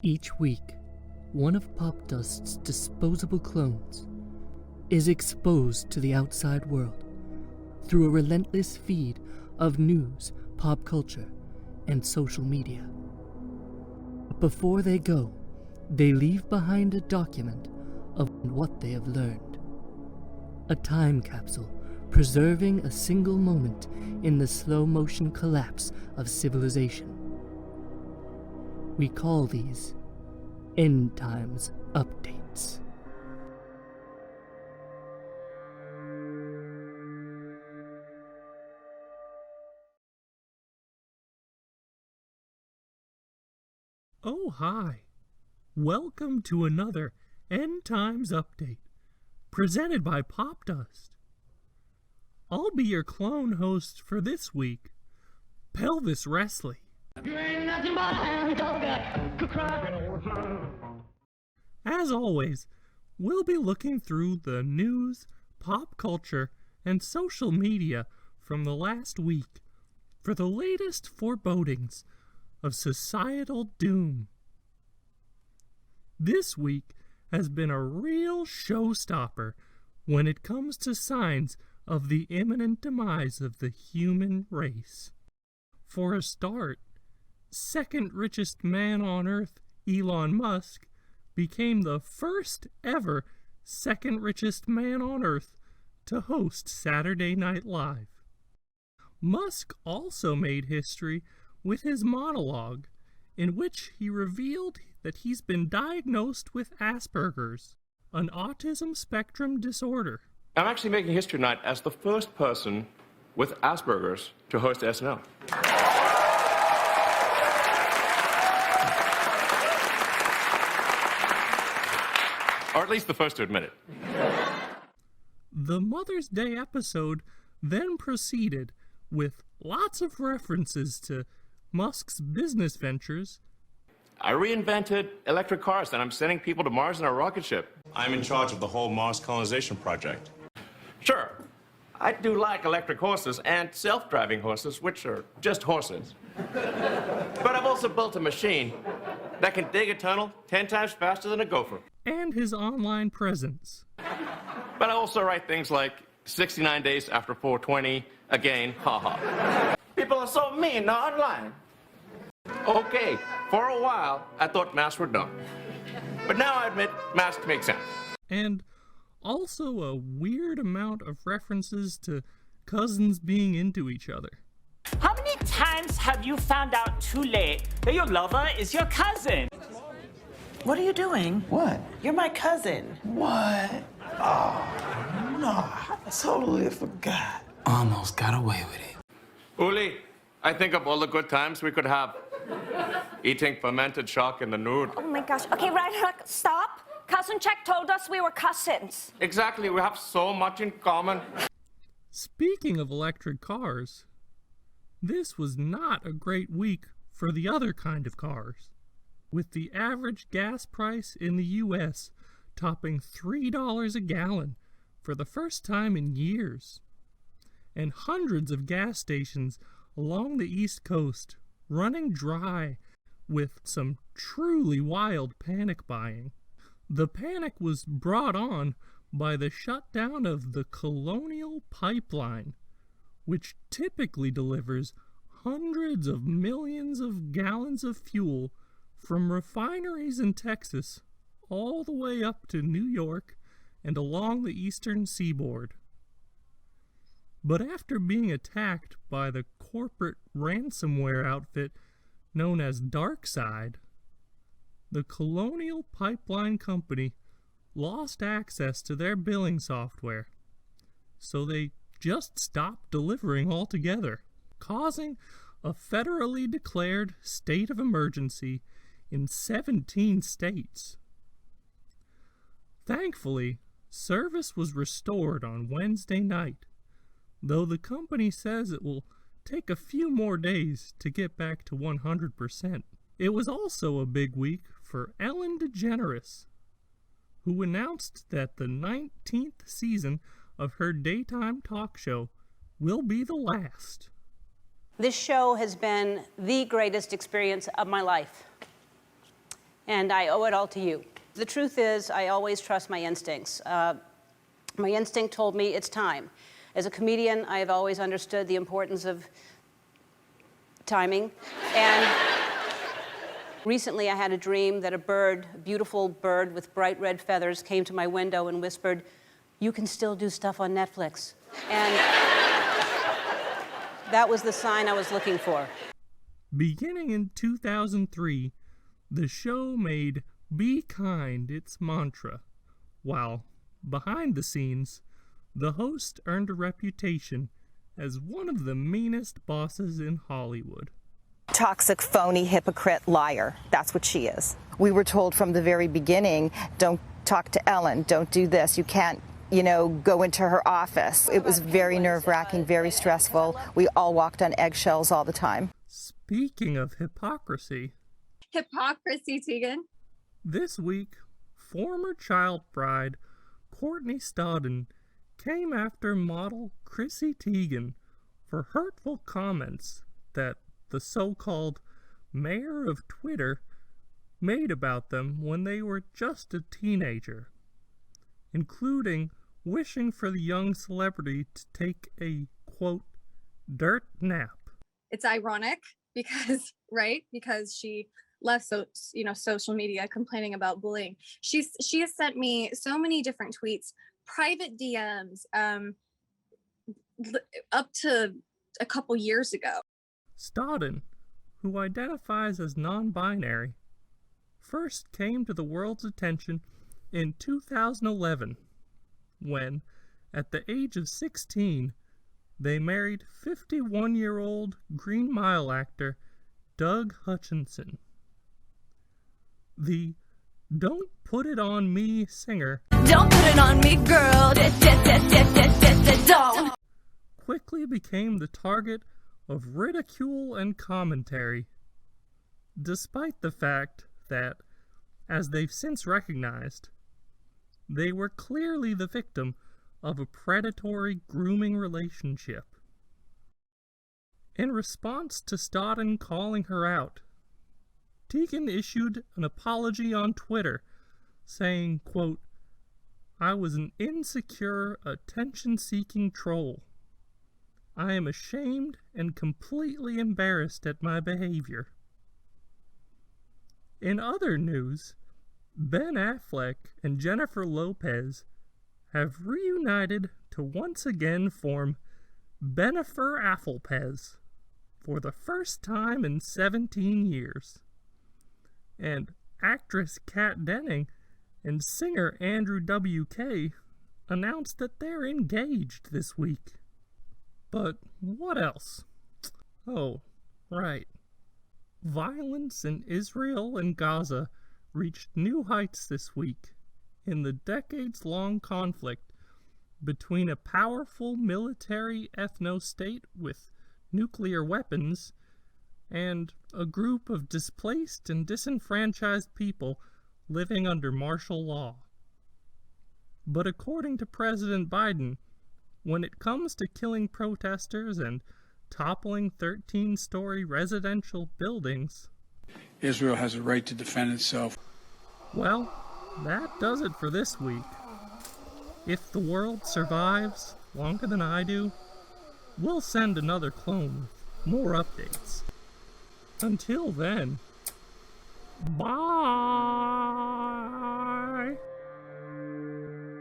Each week, one of Popdust's disposable clones is exposed to the outside world through a relentless feed of news, pop culture, and social media. But before they go, they leave behind a document of what they have learned. A time capsule preserving a single moment in the slow-motion collapse of civilization. We call these End Times Updates. Oh, hi. Welcome to another End Times Update, presented by Popdust. I'll be your clone host for this week, Pelvis Wrestling. As always, we'll be looking through the news, pop culture, and social media from the last week for the latest forebodings of societal doom. This week has been a real showstopper when it comes to signs of the imminent demise of the human race. For a start, second richest man on Earth, Elon Musk, became the first ever second richest man on Earth to host Saturday Night Live. Musk also made history with his monologue, in which he revealed that he's been diagnosed with Asperger's, an autism spectrum disorder. I'm actually making history tonight as the first person with Asperger's to host SNL. Or at least the first to admit it. The Mother's Day episode then proceeded with lots of references to Musk's business ventures. I reinvented electric cars and I'm sending people to Mars in a rocket ship. I'm in charge of the whole Mars colonization project. Sure, I do like electric horses and self-driving horses, which are just horses. But I've also built a machine that can dig a tunnel 10 times faster than a gopher. And his online presence. But I also write things like 69 days after 420, again, haha. People are so mean online. Okay, for a while, I thought masks were dumb. But now I admit masks make sense. And also a weird amount of references to cousins being into each other. How many times have you found out too late that your lover is your cousin? What are you doing? What? You're my cousin. What? Oh, no, I totally forgot. Almost got away with it. Uli, I think of all the good times we could have. Eating fermented shark in the nude. Oh my gosh. Okay, right, stop. Cousin Check told us we were cousins. Exactly, we have so much in common. Speaking of electric cars, this was not a great week for the other kind of cars, with the average gas price in the U.S. topping $3 a gallon for the first time in years, and hundreds of gas stations along the East Coast running dry with some truly wild panic buying. The panic was brought on by the shutdown of the Colonial pipeline, which typically delivers hundreds of millions of gallons of fuel from refineries in Texas all the way up to New York and along the eastern seaboard. But after being attacked by the corporate ransomware outfit known as DarkSide, the Colonial Pipeline Company lost access to their billing software, so they just stopped delivering altogether, causing a federally declared state of emergency in 17 states. Thankfully, service was restored on Wednesday night, though the company says it will take a few more days to get back to 100%. It was also a big week for Ellen DeGeneres, who announced that the 19th season of her daytime talk show will be the last. This show has been the greatest experience of my life. and I owe it all to you. The truth is, I always trust my instincts. My instinct told me it's time. As a comedian, I have always understood the importance of timing. And recently I had a dream that a beautiful bird with bright red feathers came to my window and whispered, "You can still do stuff on Netflix." And that was the sign I was looking for. Beginning in 2003, the show made "Be Kind" its mantra, while behind the scenes, the host earned a reputation as one of the meanest bosses in Hollywood. Toxic, phony, hypocrite, liar. That's what she is. We were told from the very beginning, don't talk to Ellen, don't do this, you can't, go into her office. It was very nerve-wracking, very stressful. We all walked on eggshells all the time. Speaking of hypocrisy. Hypocrisy, Teigen. This week, former child bride Courtney Stodden came after model Chrissy Teigen for hurtful comments that the so-called mayor of Twitter made about them when they were just a teenager, including wishing for the young celebrity to take a, quote, dirt nap. It's ironic because, right? Because she left social media complaining about bullying. She has sent me so many different tweets, private DMs, up to a couple years ago. Stodden, who identifies as non-binary, first came to the world's attention in 2011 when, at the age of 16, they married 51-year-old Green Mile actor Doug Hutchinson. The "Don't Put It On Me" singer Don't put it on me, girl. Don't. quickly became the target of ridicule and commentary, despite the fact that, as they've since recognized, they were clearly the victim of a predatory grooming relationship. In response to Stodden calling her out, Teigen issued an apology on Twitter, saying, quote, "I was an insecure, attention-seeking troll. I am ashamed and completely embarrassed at my behavior." In other news, Ben Affleck and Jennifer Lopez have reunited to once again form Bennifer Afflepez for the first time in 17 years. And actress Kat Denning and singer Andrew W.K. announced that they're engaged this week. But what else? Oh, right. Violence in Israel and Gaza reached new heights this week in the decades-long conflict between a powerful military ethno-state with nuclear weapons and a group of displaced and disenfranchised people living under martial law. But according to President Biden, when it comes to killing protesters and toppling 13-story residential buildings, Israel has a right to defend itself. Well, that does it for this week. If the world survives longer than I do, we'll send another clone with more updates. Until then, bye!